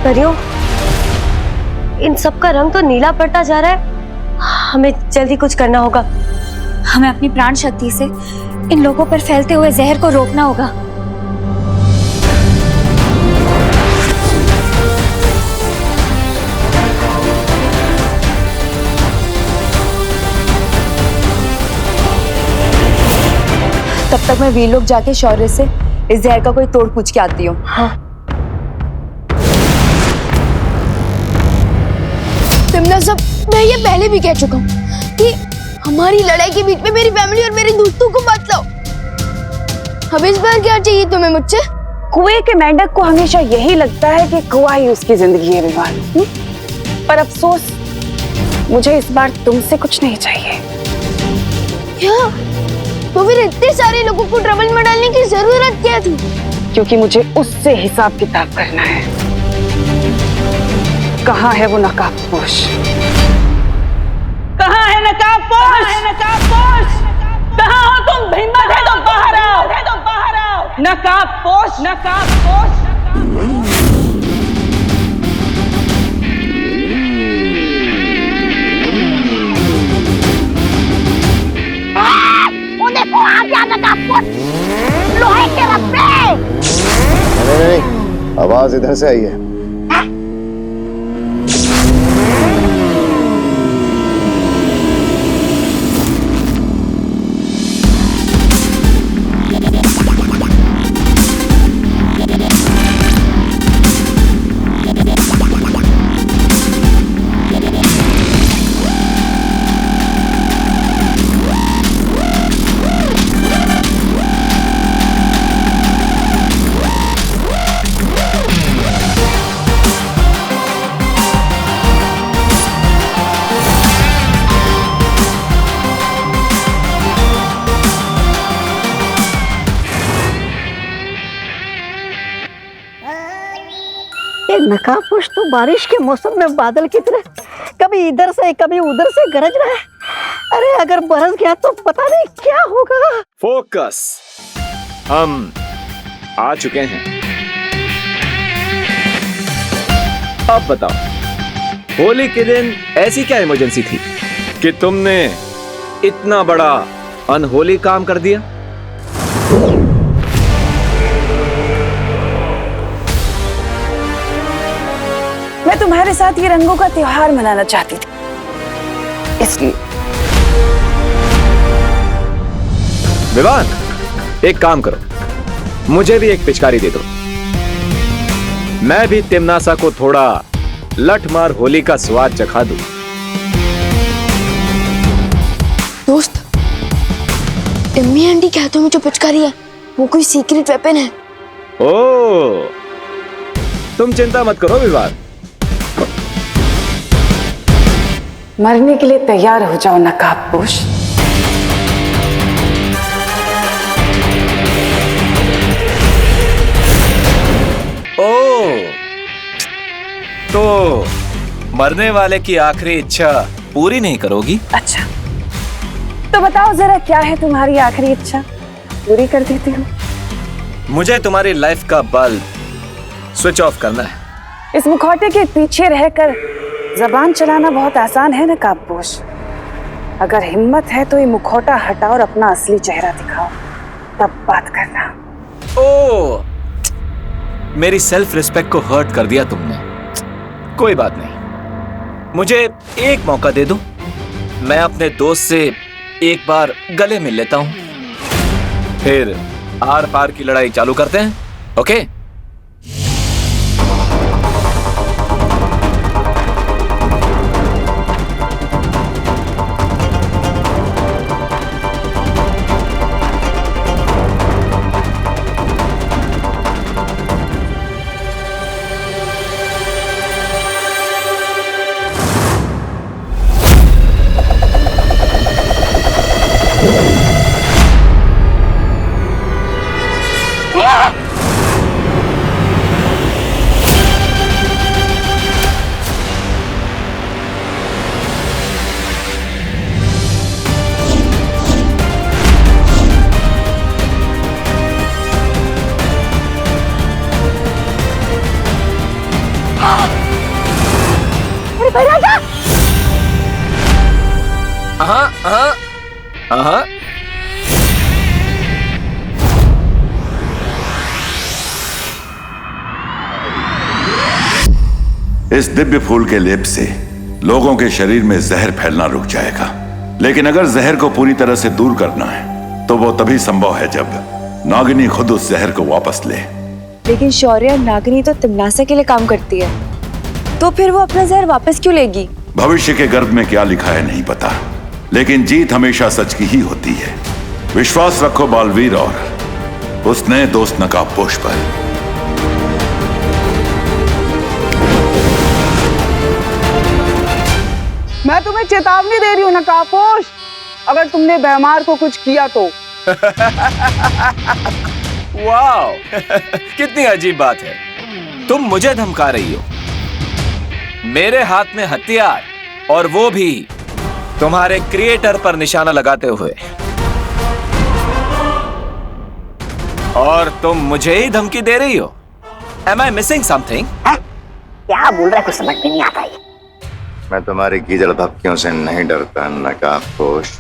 कर रही हो? इन सब का रंग तो नीला पड़ता जा रहा है। हमें जल्दी कुछ करना होगा। हमें अपनी प्राण शक्ति से इन लोगों पर फैलते हुए जहर को रोकना होगा। तब तक मैं वीर लोग जाके शौर्य से इस जहर का कोई तोड़ पूछ के आती हूँ। हाँ। तिमना सब, मैं ये पहले भी कह चुका हूँ कि हमारी लड़ाई के बीच में मेरी फैमिली और मेरे दोस्तों को मत लाओ। अब इस बार क्या चाहिए तुम्हें मुझसे? कुएं के मेंढक को हमेशा यही लगता है कि कुआं ही उसकी जिंदगी है विवान। पर अफसोस, मुझे इस बार तुमसे कुछ नहीं चाहिए। क्या? तो फिर इतने सारे लोगों को ट्रबल में डालने की जरूरत क्या थी? क्योंकि मुझे उससे हिसाब किताब करना है। कहाँ है वो नकाबपोश? कहाँ है नकाबपोश? कहाँ हो तुम? हिम्मत है तो बाहर आओ। नकाबपोश। वो देखो आ गया नकाबपोश, लोहे के रस्से। नहीं, आवाज इधर से आई है। नकाबपोश तो बारिश के मौसम में बादल की तरह कभी इधर से कभी उधर से गरज रहा है। अरे अगर बरस गया तो पता नहीं क्या होगा। फोकस, हम आ चुके हैं। अब बताओ, होली के दिन ऐसी क्या इमरजेंसी थी कि तुमने इतना बड़ा अनहोली काम कर दिया? मैं तुम्हारे साथ ये रंगों का त्योहार मनाना चाहती थी, इसलिए। विवान, एक काम करो, मुझे भी एक पिचकारी दे दो। मैं भी तिमनासा को थोड़ा लठमार होली का स्वाद चखा दूं। दोस्त, इम्मी आंटी कहते हैं जो पिचकारी है वो कोई सीक्रेट वेपन है। ओह, तुम चिंता मत करो विवान। मरने के लिए तैयार हो जाओ नकाबपोश। ओह, तो मरने वाले की आखिरी इच्छा पूरी नहीं करोगी? अच्छा, तो बताओ जरा क्या है तुम्हारी आखिरी इच्छा, पूरी कर देती हूँ। मुझे तुम्हारी लाइफ का बल्ब स्विच ऑफ करना है। इस मुखौटे के पीछे रहकर जबान चलाना बहुत आसान है नकाबपोश। अगर हिम्मत है तो ये मुखौटा हटाओ और अपना असली चेहरा दिखाओ, तब बात करना। ओह, मेरी सेल्फ रिस्पेक्ट को हर्ट कर दिया तुमने। कोई बात नहीं, मुझे एक मौका दे दो, मैं अपने दोस्त से एक बार गले मिल लेता हूं, फिर आर पार की लड़ाई चालू करते हैं। ओके? अरे भाई राजा। हाँ हाँ हाँ। इस दिव्य फूल के लेप से लोगों के शरीर में जहर फैलना रुक जाएगा, लेकिन अगर जहर को पूरी तरह से दूर करना है तो वो तभी संभव है जब नागिनी खुद उस जहर को वापस ले। लेकिन शौर्य, नागिनी तो तिमनासा के लिए काम करती है, तो फिर वो अपना जहर वापस क्यों लेगी? भविष्य के गर्भ में क्या लिखा है नहीं पता, लेकिन जीत हमेशा सच की ही होती है। विश्वास रखो बालवीर और उस नए दोस्त नकाबपोश पर। मैं तुम्हें चेतावनी दे रही हूँ नकाबपोश, अगर तुमने भैमार को कुछ किया तो। वाओ, कितनी अजीब बात है, तुम मुझे धमका रही हो। मेरे हाथ में हथियार, और वो भी तुम्हारे क्रिएटर पर निशाना लगाते हुए, और तुम मुझे ही धमकी दे रही हो। Am I missing something? क्या बोल रहा है, कुछ समझ में नहीं आता है। मैं तुम्हारी गीदड़ धमकियों से नहीं डरता नकाबपोश।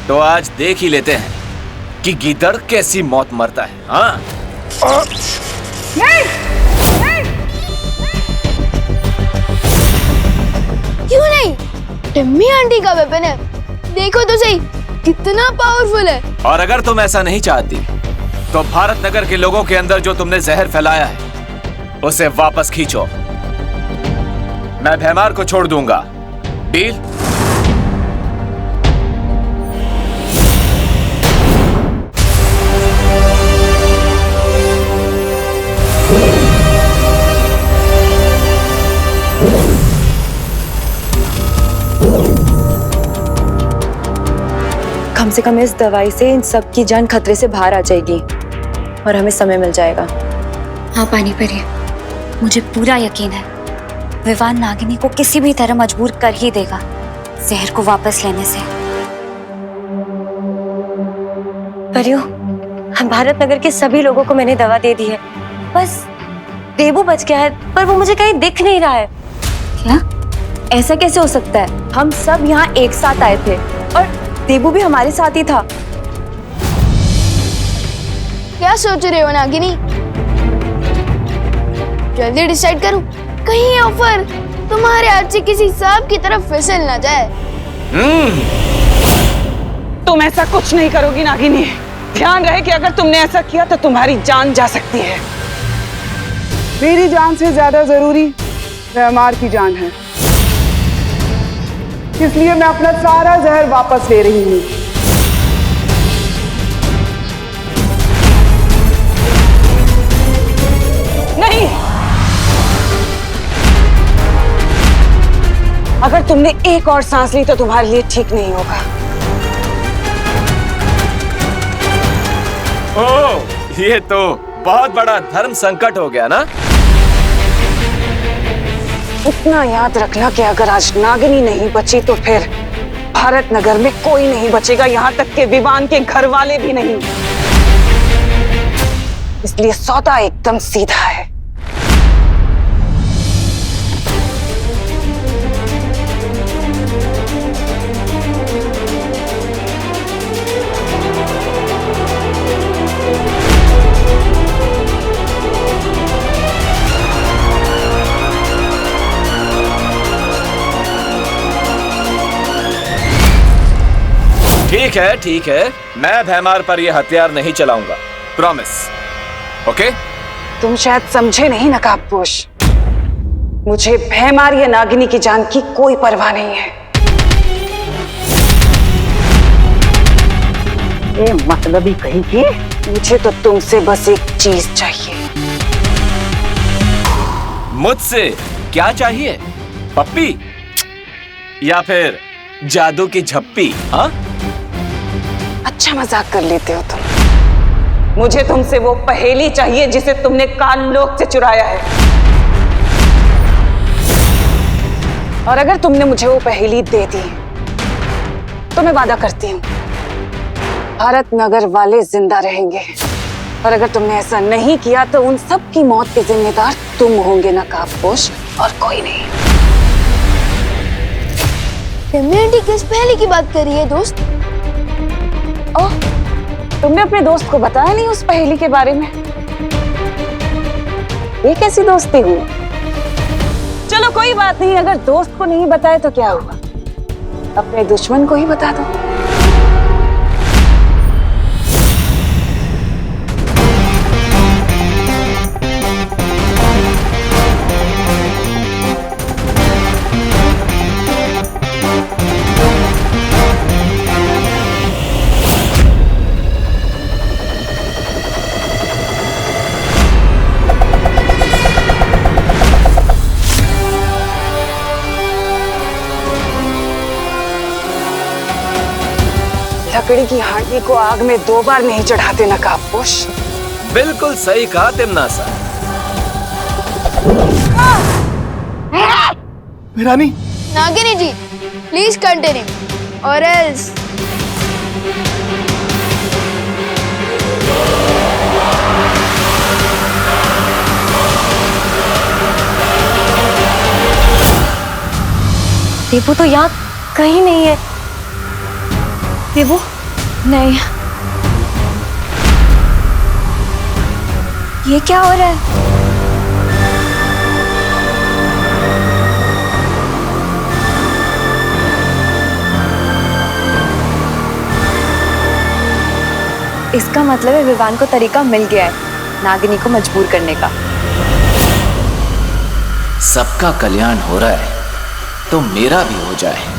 तो आज देख ही लेते हैं कि गीदड़ कैसी मौत मरता है। हाँ? क्यों नहीं? टिम्मी आंटी का वेपन है, देखो तो सही कितना पावरफुल है। और अगर तुम ऐसा नहीं चाहती तो भारत नगर के लोगों के अंदर जो तुमने जहर फैलाया है उसे वापस खींचो। मैं भैमार को छोड़ दूंगा। डील? कम से कम इस दवाई से इन सब की जान खतरे से बाहर आ जाएगी और हमें समय मिल जाएगा। हाँ पानी परी, मुझे पूरा यकीन है विवान नागिनी को किसी भी तरह मजबूर कर ही देगा जहर को वापस लेने से। परियों, भारत नगर के सभी लोगों को मैंने दवा दे दी है, बस देबू बच गया है, पर वो मुझे कहीं दिख नहीं रहा है। क्या? ऐसा कैसे हो सकता है? हम सब यहाँ एक साथ आए थे और देबू भी हमारे साथ ही था। क्या सोच रहे हो नागिनी? जल्दी डिसाइड करो, कहीं ये ऑफर तुम्हारे हाथ से किसी सांप की तरफ फिसल ना जाए। तुम ऐसा कुछ नहीं करोगी नागिनी। ध्यान रहे कि अगर तुमने ऐसा किया तो तुम्हारी जान जा सकती है। मेरी जान से ज्यादा जरूरी भैमार की जान है, इसलिए मैं अपना सारा जहर वापस ले रही हूँ। नहीं, अगर तुमने एक और सांस ली तो तुम्हारे लिए ठीक नहीं होगा। ओह, ये तो बहुत बड़ा धर्म संकट हो गया ना। इतना याद रखना कि अगर आज नागिनी नहीं बची तो फिर भारत नगर में कोई नहीं बचेगा, यहाँ तक के विवान के घर वाले भी नहीं। इसलिए सौदा एकदम सीधा है। ठीक है, मैं भैमार पर यह हथियार नहीं चलाऊंगा, प्रॉमिस। ओके? तुम शायद समझे नहीं नकाबपोश, मुझे भैमार या नागिनी की जान की कोई परवाह नहीं है। ये मतलबी कहीं की। मुझे तो तुमसे बस एक चीज चाहिए। मुझसे क्या चाहिए? पप्पी या फिर जादू की झप्पी? हाँ? अच्छा मजाक कर लेते हो तुम। मुझे तुमसे वो पहेली चाहिए जिसे तुमने काल लोक से चुराया है। और अगर तुमने मुझे वो पहेली दे दी तो मैं वादा करती हूँ भारत नगर वाले जिंदा रहेंगे, और अगर तुमने ऐसा नहीं किया तो उन सब की मौत के जिम्मेदार तुम होंगे नकाबपोश। और कोई नहीं। मम्मी आंटी किस पहले की बात कर रही है दोस्त? ओह, तुमने अपने दोस्त को बताया नहीं उस पहेली के बारे में? ये कैसी दोस्ती हुई? चलो कोई बात नहीं, अगर दोस्त को नहीं बताए तो क्या हुआ, अपने दुश्मन को ही बता दो। लकड़ी की हांडी को आग में 2 बार नहीं चढ़ाते नकाबपोश। बिल्कुल सही कहा तिमना सा। रानी, नागिनी जी प्लीज कंटिन्यू और एल्स। देबू तो यहाँ कहीं नहीं है। देबू नहीं, ये क्या हो रहा है? इसका मतलब है विवान को तरीका मिल गया है नागिनी को मजबूर करने का। सबका कल्याण हो रहा है तो मेरा भी हो जाए।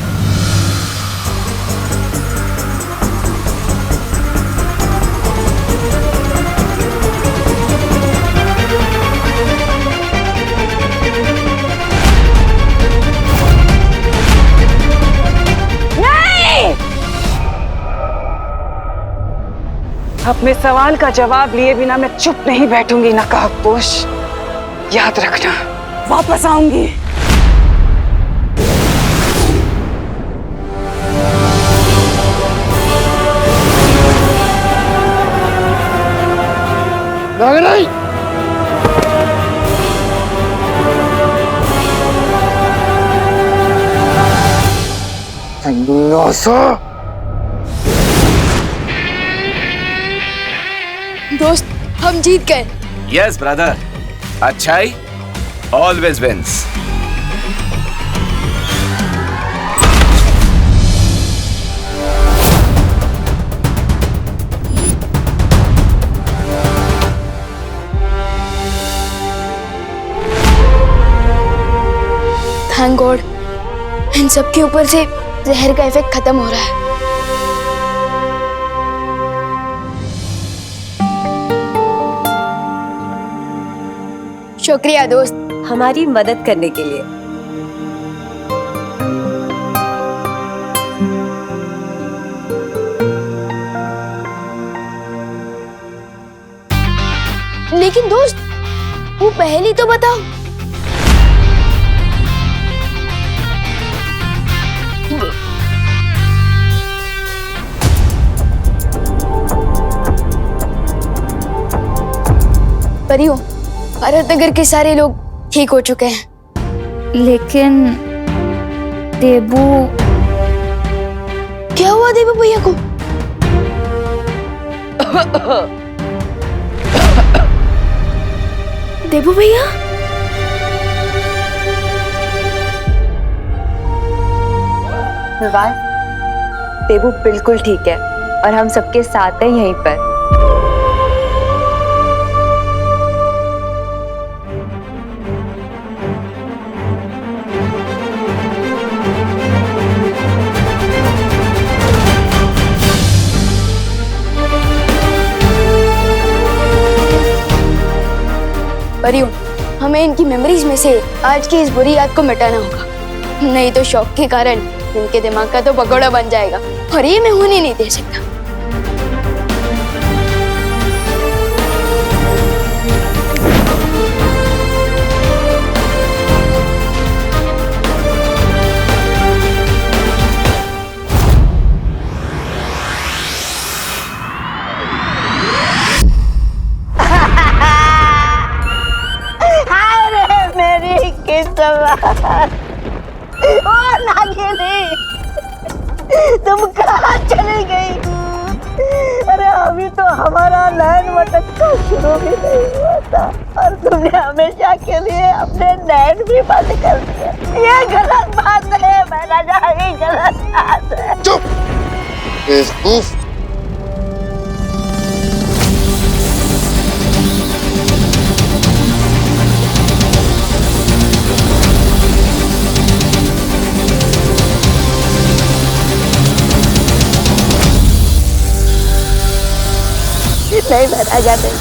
अपने सवाल का जवाब लिए बिना मैं चुप नहीं बैठूंगी नकाबपोश। याद रखना, वापस आऊंगी। नागिनी, दोस्त हम जीत गए। यस ब्रदर, अच्छाई ऑलवेज विंस। थैंक गॉड, इन सब के ऊपर से जहर का इफेक्ट खत्म हो रहा है। शुक्रिया दोस्त, हमारी मदद करने के लिए। लेकिन दोस्त वो पहेली तो बताओ। परियों, भारत नगर के सारे लोग ठीक हो चुके हैं। लेकिन देबू, क्या हुआ देबू भैया को? देबू भैया, विवान, देबू बिल्कुल ठीक है और हम सबके साथ हैं यहीं पर। परियों, हमें इनकी मेमोरीज में से आज की इस बुरी याद को मिटाना होगा, नहीं तो शौक के कारण इनके दिमाग का तो पकौड़ा बन जाएगा और ये मैं होने नहीं दे सकता। ओ नागिनी, तुम कहाँ चली गई? अरे अभी तो हमारा नैन मटक्का शुरू भी नहीं हुआ था और तुमने हमेशा के लिए अपने नैन भी बंद कर दिए। ये गलत बात है महाराजा, ये गलत बात है। चुप बेवकूफ। नहीं महाराजा नहीं।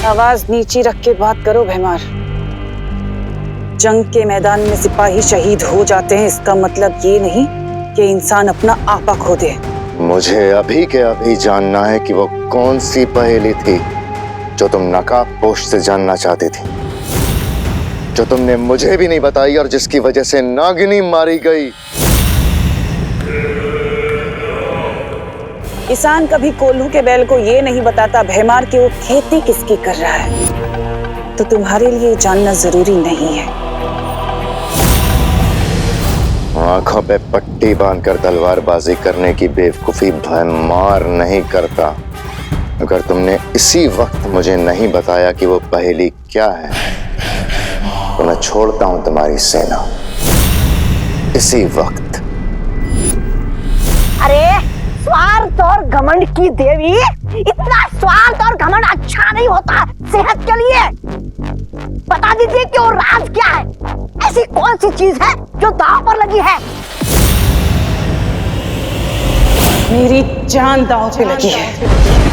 आवाज नीची रख के बात करो भैमार। जंग के मैदान में सिपाही शहीद हो जाते हैं, इसका मतलब ये नहीं कि इंसान अपना आपा खो दे। मुझे अभी के अभी जानना है कि वो कौन सी पहेली थी जो तुम नकाबपोश से जानना चाहती थी, जो तुमने मुझे भी नहीं बताई और जिसकी वजह से नागिनी मारी गई। किसान कभी कोल्हू के बैल को ये नहीं बताता भैमार कि वो खेती किसकी कर रहा है, तो तुम्हारे लिए जानना जरूरी नहीं है। आंखों पे पट्टी बांधकर तलवारबाजी करने की बेवकूफी भैमार नहीं करता। अगर तुमने इसी वक्त मुझे नहीं बताया कि वो पहेली क्या है, तो मैं छोड़ता हूं तुम्हारी सेना इसी वक्त। अरे स्वार्थ और घमंड की देवी, इतना स्वार्थ और घमंड अच्छा नहीं होता सेहत के लिए। बता दीजिए कि वो राज क्या है, ऐसी कौन सी चीज है जो दांव पर लगी है? मेरी जान दांव पे लगी है।